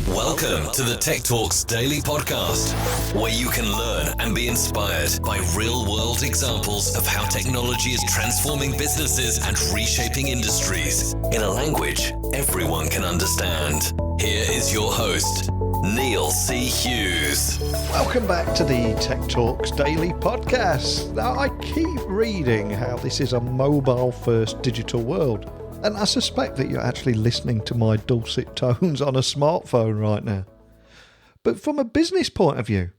Welcome to the Tech Talks Daily Podcast, where you can learn and be inspired by real-world examples of how technology is transforming businesses and reshaping industries in a language everyone can understand. Here is your host, Neil C. Hughes. Welcome back to the Tech Talks Daily Podcast. Now, I keep reading how this is a mobile-first digital world. And I suspect that you're actually listening to my dulcet tones on a smartphone right now. But from a business point of view,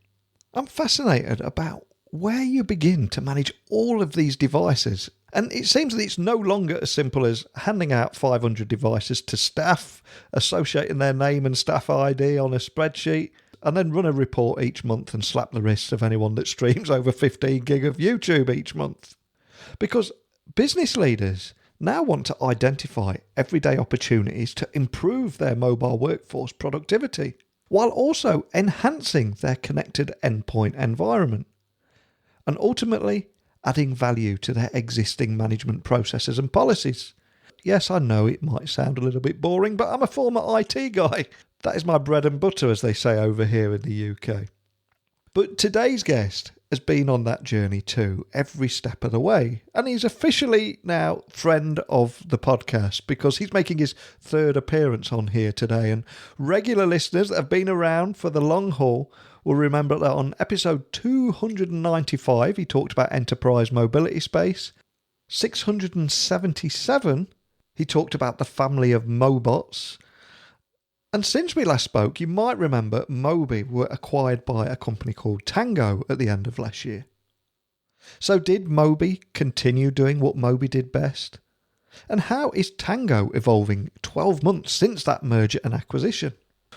I'm fascinated about where you begin to manage all of these devices. And it seems that it's no longer as simple as handing out 500 devices to staff, associating their name and staff ID on a spreadsheet, and then run a report each month and slap the wrists of anyone that streams over 15 gig of YouTube each month. Because business leaders now want to identify everyday opportunities to improve their mobile workforce productivity, while also enhancing their connected endpoint environment, and ultimately adding value to their existing management processes and policies. Yes, I know it might sound a little bit boring, but I'm a former IT guy. That is my bread and butter, as they say over here in the UK. But today's guest has been on that journey too, every step of the way. And he's officially now friend of the podcast because he's making his third appearance on here today. And regular listeners that have been around for the long haul will remember that on episode 295, he talked about enterprise mobility space. 677, he talked about the family of Mobots. And since we last spoke, you might remember Mobi were acquired by a company called Tangoe at the end of last year. So did Mobi continue doing what Mobi did best? And how is Tangoe evolving 12 months since that merger and acquisition?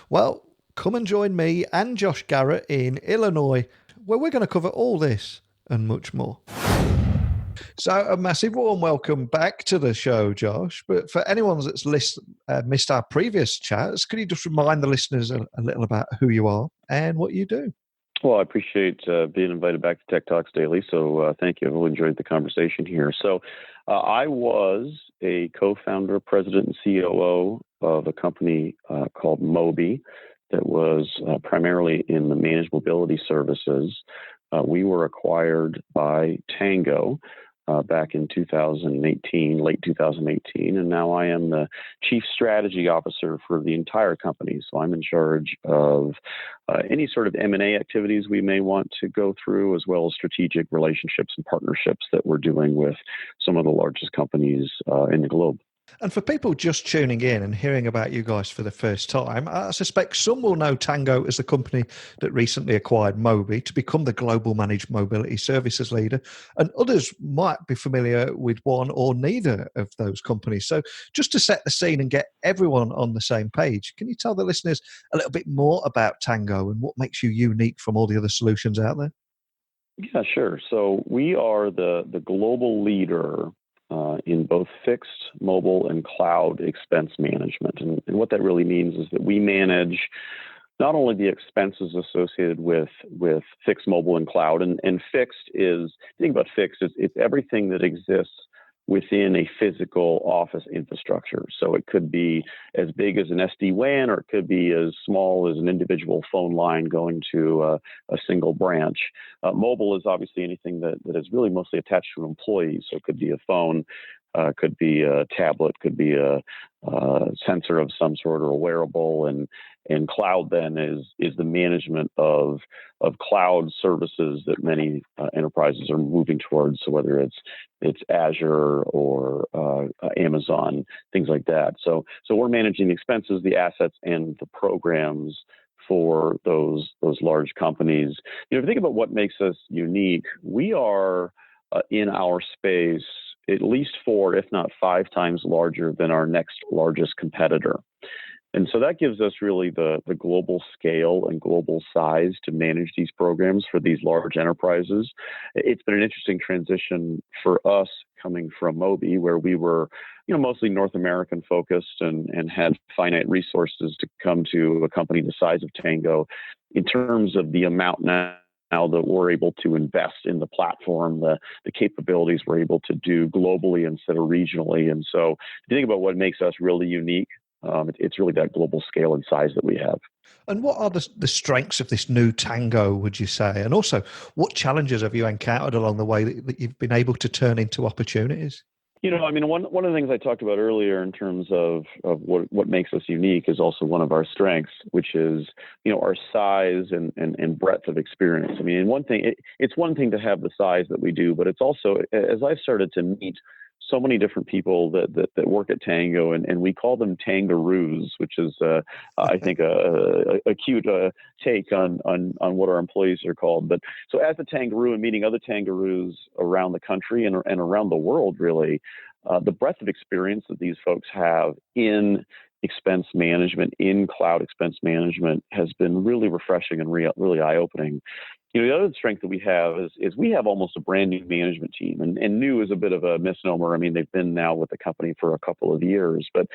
Well, come and join me and Josh Garrett in Illinois, where we're going to cover all this and much more. So a massive warm welcome back to the show, Josh. But for anyone that's missed our previous chats, could you just remind the listeners a little about who you are and what you do? Well, I appreciate being invited back to Tech Talks Daily. So thank you. I've really enjoyed the conversation here. So I was a co-founder, president, and COO of a company called Mobi that was primarily in the managed mobility services. We were acquired by Tangoe back in 2018, late 2018, and now I am the chief strategy officer for the entire company. So I'm in charge of any sort of M&A activities we may want to go through, as well as strategic relationships and partnerships that we're doing with some of the largest companies in the globe. And for people just tuning in and hearing about you guys for the first time, I suspect some will know Tangoe as the company that recently acquired Mobi to become the global managed mobility services leader, and others might be familiar with one or neither of those companies. So just to set the scene and get everyone on the same page, can you tell the listeners a little bit more about Tangoe and what makes you unique from all the other solutions out there? Yeah, sure. So we are the global leader in both fixed, mobile, and cloud expense management. And what that really means is that we manage not only the expenses associated with fixed, mobile, and cloud. And fixed is, think about fixed, it's everything that exists within a physical office infrastructure. So it could be as big as an SD-WAN, or it could be as small as an individual phone line going to a single branch. Mobile is obviously anything that is really mostly attached to an employee. So it could be a phone, could be a tablet, could be a sensor of some sort, or a wearable, and cloud then is the management of cloud services that many enterprises are moving towards. So whether it's Azure or Amazon, things like that. So we're managing the expenses, the assets, and the programs for those large companies. If you think about what makes us unique, we are in our space at least 4, if not 5 times larger than our next largest competitor. And so that gives us really the global scale and global size to manage these programs for these large enterprises. It's been an interesting transition for us coming from Mobi, where we were, mostly North American focused and had finite resources to come to a company the size of Tangoe in terms of the amount now that we're able to invest in the platform, the capabilities we're able to do globally instead of regionally. And so if you think about what makes us really unique, It's really that global scale and size that we have. And what are the strengths of this new Tangoe, would you say? And also, what challenges have you encountered along the way that you've been able to turn into opportunities? One of the things I talked about earlier in terms of what makes us unique is also one of our strengths, which is, our size and breadth of experience. I mean, it's one thing to have the size that we do, but it's also, as I've started to meet so many different people that work at Tangoe, and we call them Tangaroos, which is, I think, a cute take on what our employees are called. But so as a Tangaroo and meeting other Tangaroos around the country and around the world, really, the breadth of experience that these folks have in expense management, in cloud expense management, has been really refreshing and really eye-opening. The other strength that we have is we have almost a brand new management team, and new is a bit of a misnomer. I mean, they've been now with the company for a couple of years, but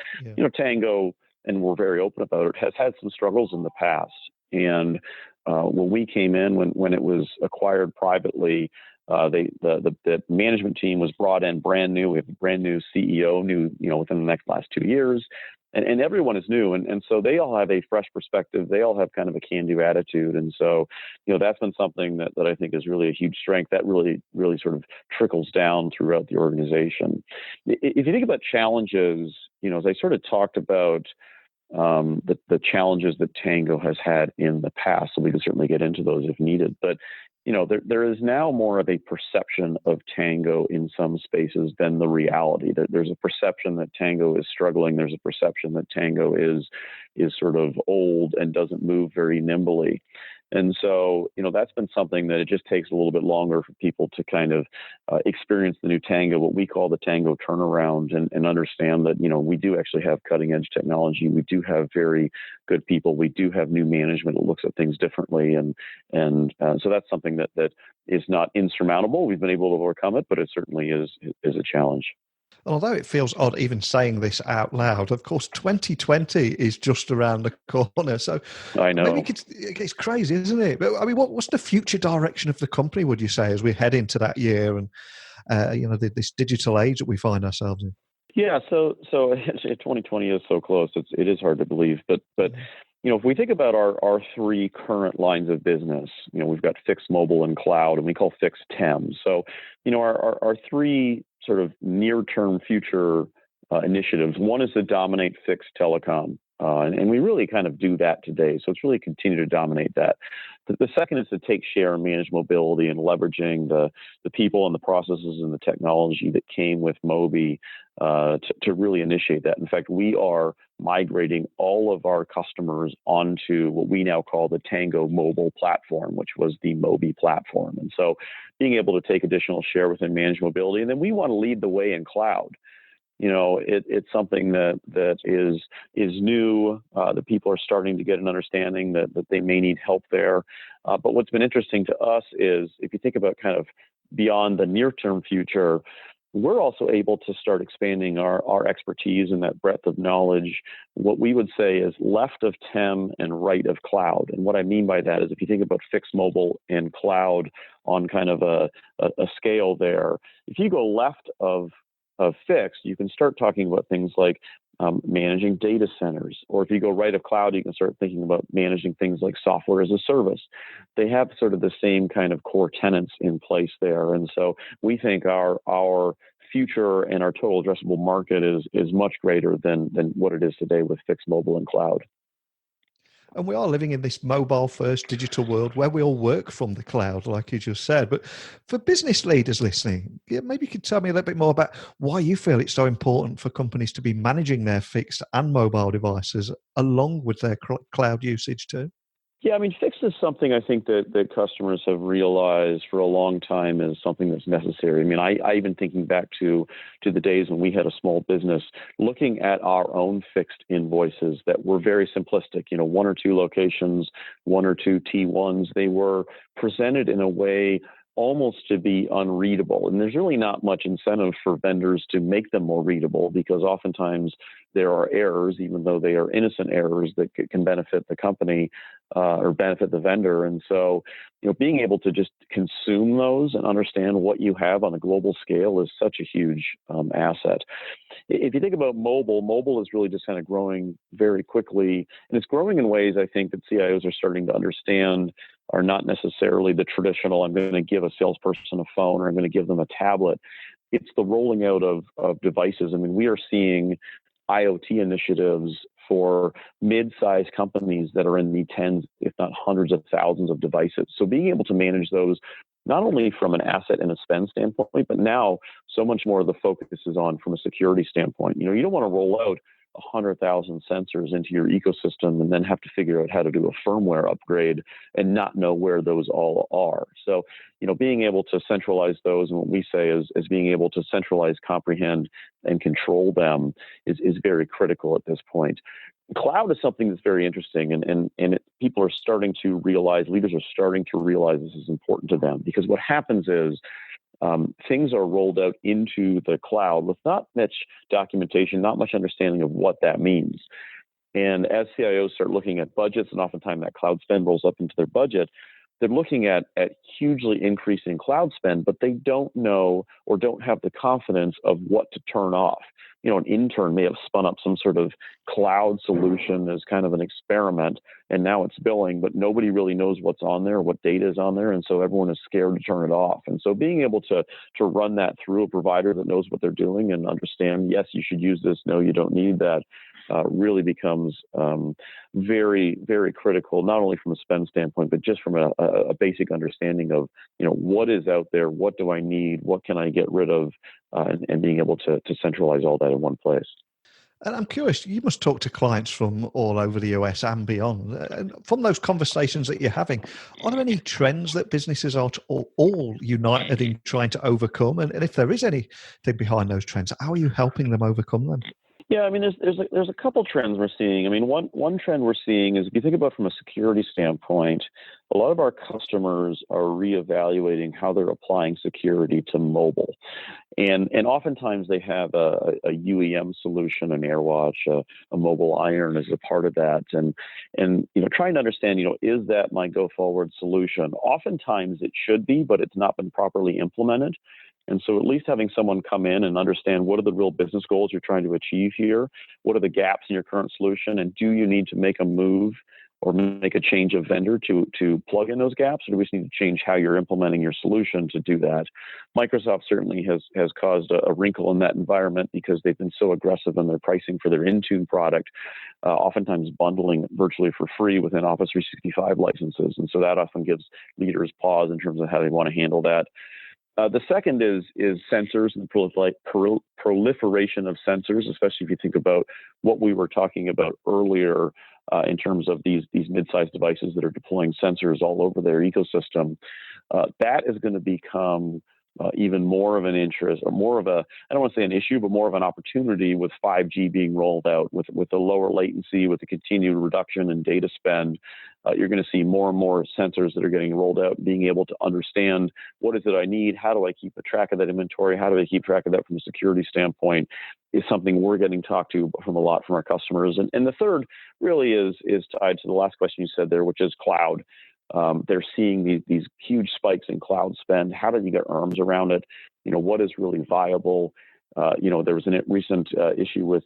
Tangoe, and we're very open about it, has had some struggles in the past. And when we came in, when it was acquired privately, the management team was brought in brand new. We have a brand new CEO, within the last 2 years. And everyone is new. And so they all have a fresh perspective. They all have kind of a can-do attitude. And so, that's been something that I think is really a huge strength that really sort of trickles down throughout the organization. If you think about challenges, as I sort of talked about the challenges that Tangoe has had in the past, so we can certainly get into those if needed. But there is now more of a perception of Tangoe in some spaces than the reality. There's a perception that Tangoe is struggling. There's a perception that Tangoe is sort of old and doesn't move very nimbly. And so, that's been something that it just takes a little bit longer for people to kind of experience the new Tangoe, what we call the Tangoe turnaround, and understand that, we do actually have cutting edge technology. We do have very good people. We do have new management that looks at things differently. And so that's something that is not insurmountable. We've been able to overcome it, but it certainly is a challenge. Although it feels odd even saying this out loud, of course, 2020 is just around the corner. So I know maybe it's crazy, isn't it? But I mean, what's the future direction of the company, would you say, as we head into that year and, this digital age that we find ourselves in? Yeah, so 2020 is so close. It is hard to believe. But if we think about our three current lines of business, we've got fixed, mobile, and cloud, and we call fixed TEM. So, our three sort of near-term future initiatives. One is to dominate fixed telecom, and we really kind of do that today. So it's really continue to dominate that. The second is to take share and manage mobility and leveraging the people and the processes and the technology that came with Mobi to really initiate that. In fact, we are migrating all of our customers onto what we now call the Tangoe Mobile platform, which was the Mobi platform. And so being able to take additional share within managed mobility. And then we want to lead the way in cloud. It's something that is new. The people are starting to get an understanding that they may need help there. But what's been interesting to us is if you think about kind of beyond the near-term future, we're also able to start expanding our expertise and that breadth of knowledge. What we would say is left of TEM and right of cloud. And what I mean by that is if you think about fixed, mobile, and cloud on kind of a scale there, if you go left of fixed, you can start talking about things like managing data centers. Or if you go right of cloud, you can start thinking about managing things like software as a service. They have sort of the same kind of core tenets in place there. And so we think our future and our total addressable market is much greater than what it is today with fixed, mobile, and cloud. And we are living in this mobile-first digital world where we all work from the cloud, like you just said. But for business leaders listening, maybe you could tell me a little bit more about why you feel it's so important for companies to be managing their fixed and mobile devices along with their cloud usage too. Yeah, I mean, fixed is something I think that customers have realized for a long time is something that's necessary. I mean, I even thinking back to the days when we had a small business, looking at our own fixed invoices that were very simplistic, one or two locations, one or two T1s, they were presented in a way almost to be unreadable. And there's really not much incentive for vendors to make them more readable because oftentimes there are errors, even though they are innocent errors that can benefit the company. or benefit the vendor. And so, being able to just consume those and understand what you have on a global scale is such a huge asset. If you think about mobile is really just kind of growing very quickly, and it's growing in ways I think that CIOs are starting to understand are not necessarily the traditional, I'm going to give a salesperson a phone or I'm going to give them a tablet. It's the rolling out of devices. I mean, we are seeing IoT initiatives for mid-sized companies that are in the tens, if not hundreds of thousands of devices. So being able to manage those, not only from an asset and a spend standpoint, but now so much more of the focus is on from a security standpoint. You don't want to roll out 100,000 sensors into your ecosystem and then have to figure out how to do a firmware upgrade and not know where those all are. So, being able to centralize those, and what we say is being able to centralize, comprehend, and control them is very critical at this point. Cloud is something that's very interesting, and people are starting to realize, leaders are starting to realize this is important to them, because what happens is things are rolled out into the cloud with not much documentation, not much understanding of what that means. And as CIOs start looking at budgets, and oftentimes that cloud spend rolls up into their budget, they're looking at hugely increasing cloud spend, but they don't know or don't have the confidence of what to turn off. An intern may have spun up some sort of cloud solution as kind of an experiment, and now it's billing, but nobody really knows what's on there, what data is on there, and so everyone is scared to turn it off. And so being able to run that through a provider that knows what they're doing and understand, yes, you should use this, no, you don't need that, really becomes very, very critical, not only from a spend standpoint, but just from a basic understanding of, what is out there, what do I need, what can I get rid of, and being able to centralize all that in one place. And I'm curious, you must talk to clients from all over the US and beyond. And from those conversations that you're having, are there any trends that businesses are all united in trying to overcome? And if there is anything behind those trends, how are you helping them overcome them? Yeah, I mean, there's a couple trends we're seeing. I mean, one trend we're seeing is, if you think about from a security standpoint, a lot of our customers are reevaluating how they're applying security to mobile, and oftentimes they have a UEM solution, an AirWatch, a mobile iron as a part of that, and trying to understand, is that my go forward solution? Oftentimes it should be, but it's not been properly implemented. And so at least having someone come in and understand, what are the real business goals you're trying to achieve here? What are the gaps in your current solution? And do you need to make a move or make a change of vendor to plug in those gaps? Or do we just need to change how you're implementing your solution to do that? Microsoft certainly has caused a wrinkle in that environment, because they've been so aggressive in their pricing for their Intune product, oftentimes bundling virtually for free within Office 365 licenses. And so that often gives leaders pause in terms of how they want to handle that. The second is sensors and the proliferation of sensors, especially if you think about what we were talking about earlier in terms of these mid-sized devices that are deploying sensors all over their ecosystem. That is going to become even more of an interest, or more of I don't want to say an issue, but more of an opportunity with 5G being rolled out, with the lower latency, with the continued reduction in data spend. You're going to see more and more sensors that are getting rolled out, being able to understand, what is it I need? How do I keep a track of that inventory? How do I keep track of that from a security standpoint? Is something we're getting talked to from a lot from our customers. And the third really is tied to the last question you said there, which is cloud. They're seeing these huge spikes in cloud spend. How do you get arms around it? What is really viable? There was a recent issue with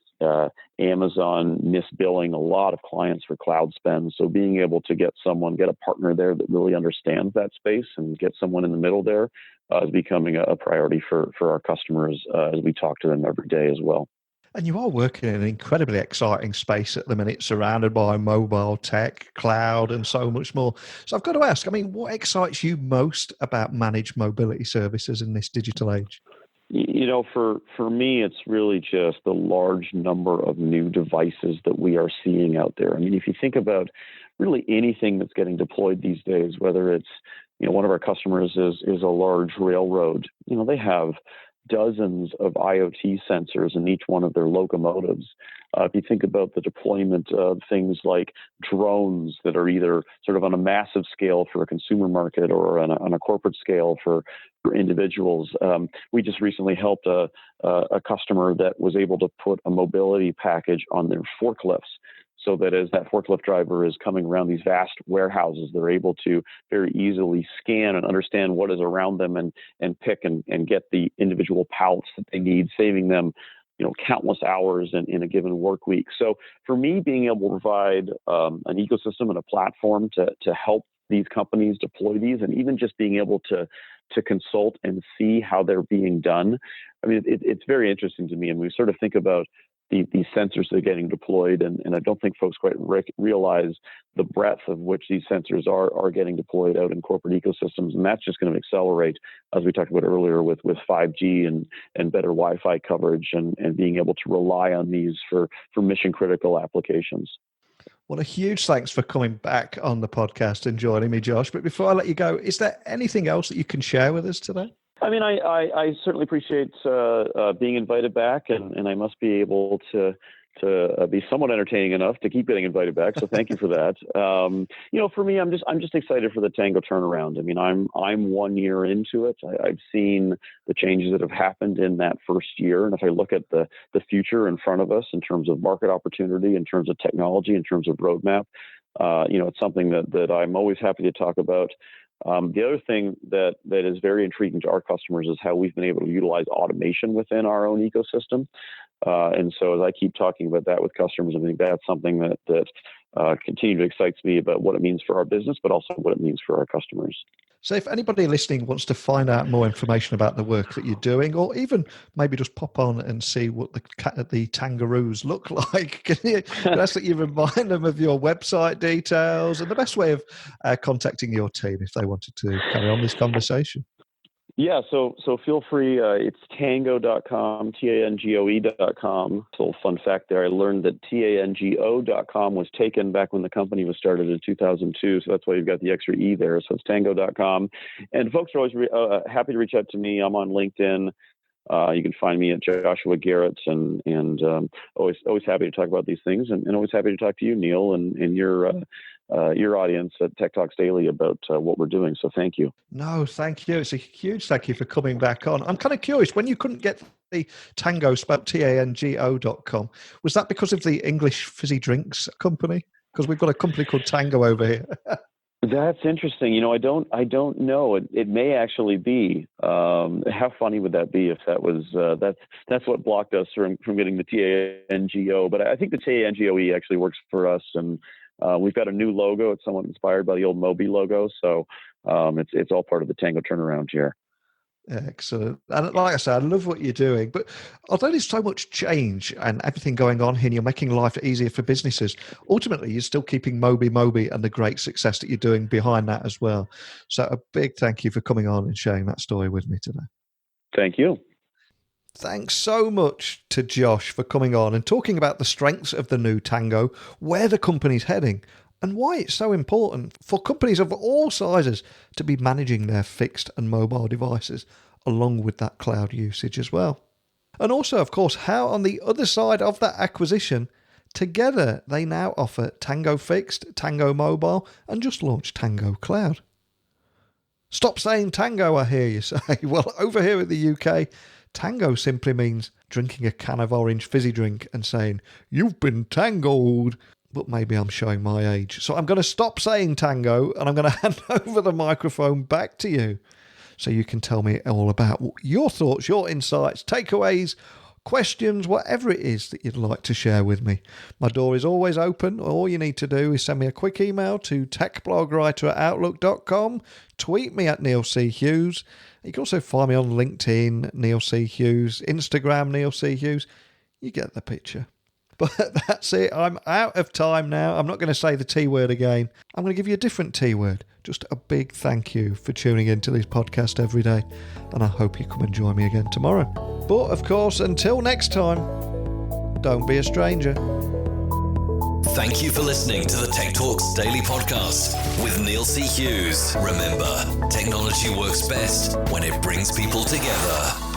Amazon misbilling a lot of clients for cloud spend. So being able to get a partner there that really understands that space and get someone in the middle there is becoming a priority for our customers as we talk to them every day as well. And you are working in an incredibly exciting space at the minute, surrounded by mobile tech, cloud, and so much more. So I've got to ask, what excites you most about managed mobility services in this digital age? For me, it's really just the large number of new devices that we are seeing out there. I mean, if you think about really anything that's getting deployed these days, whether it's, one of our customers is a large railroad, they have dozens of IoT sensors in each one of their locomotives. If you think about the deployment of things like drones that are either sort of on a massive scale for a consumer market or on a corporate scale for individuals. We just recently helped a customer that was able to put a mobility package on their forklifts. so that as that forklift driver is coming around these vast warehouses, they're able to very easily scan and understand what is around them and pick and get the individual pallets that they need, saving them countless hours in a given work week. So for me, being able to provide an ecosystem and a platform to help these companies deploy these, and even just being able to consult and see how they're being done, I mean, it's very interesting to me. And we sort of think about these sensors that are getting deployed, and I don't think folks quite realize the breadth of which these sensors are getting deployed out in corporate ecosystems, and that's just going to accelerate, as we talked about earlier, with 5G and better Wi-Fi coverage and being able to rely on these for mission critical applications. Well, a huge thanks for coming back on the podcast and joining me, Josh. But before I let you go, is there anything else that you can share with us today? I mean, I certainly appreciate being invited back, and I must be able to be somewhat entertaining enough to keep getting invited back. So thank you for that. For me, I'm just excited for the Tangoe turnaround. I mean, I'm 1 year into it. I've seen the changes that have happened in that first year, and if I look at the future in front of us in terms of market opportunity, in terms of technology, in terms of roadmap, it's something that I'm always happy to talk about. The other thing that is very intriguing to our customers is how we've been able to utilize automation within our own ecosystem. And so as I keep talking about that with customers, I think that's something that continually excites me about what it means for our business, but also what it means for our customers. So if anybody listening wants to find out more information about the work that you're doing, or even maybe just pop on and see what the Tangaroos look like, can I ask that you remind them of your website details and the best way of contacting your team if they wanted to carry on this conversation? Yeah, so feel free. It's tangoe.com, tangoe.com. So fun fact there, I learned that tango.com was taken back when the company was started in 2002. So that's why you've got the extra E there. So it's tangoe.com. And folks are always happy to reach out to me. I'm on LinkedIn. You can find me at Joshua Garrett, and always happy to talk about these things, and always happy to talk to you, Neil, and your audience at Tech Talks Daily about what we're doing. So thank you. No, thank you. It's a huge thank you for coming back on. I'm kind of curious, when you couldn't get the Tangoe spelled tango.com, was that because of the English fizzy drinks company? Because we've got a company called Tangoe over here. That's interesting. I don't know. It may actually be. How funny would that be if that was that's what blocked us from getting the TANGO? But I think the TANGOE actually works for us, and we've got a new logo. It's somewhat inspired by the old Mobi logo, so it's all part of the Tangoe turnaround here. Excellent. And like I said, I love what you're doing. But although there's so much change and everything going on here, and you're making life easier for businesses, ultimately you're still keeping Mobi and the great success that you're doing behind that as well. So a big thank you for coming on and sharing that story with me today. Thank you. Thanks so much to Josh for coming on and talking about the strengths of the new Tangoe, where the company's heading, and why it's so important for companies of all sizes to be managing their fixed and mobile devices, along with that cloud usage as well. And also, of course, how on the other side of that acquisition, together they now offer Tangoe Fixed, Tangoe Mobile, and just launched Tangoe Cloud. Stop saying Tango, I hear you say. Well, over here in the UK, Tango simply means drinking a can of orange fizzy drink and saying, "You've been tangoed." But maybe I'm showing my age. So I'm going to stop saying Tango, and I'm going to hand over the microphone back to you so you can tell me all about your thoughts, your insights, takeaways, questions, whatever it is that you'd like to share with me. My door is always open. All you need to do is send me a quick email to techblogwriter@outlook.com, tweet me at Neil C. Hughes. You can also find me on LinkedIn, Neil C. Hughes, Instagram, Neil C. Hughes. You get the picture. But that's it. I'm out of time now. I'm not going to say the T word again. I'm going to give you a different T word. Just a big thank you for tuning into this podcast every day. And I hope you come and join me again tomorrow. But of course, until next time, don't be a stranger. Thank you for listening to the Tech Talks Daily Podcast with Neil C. Hughes. Remember, technology works best when it brings people together.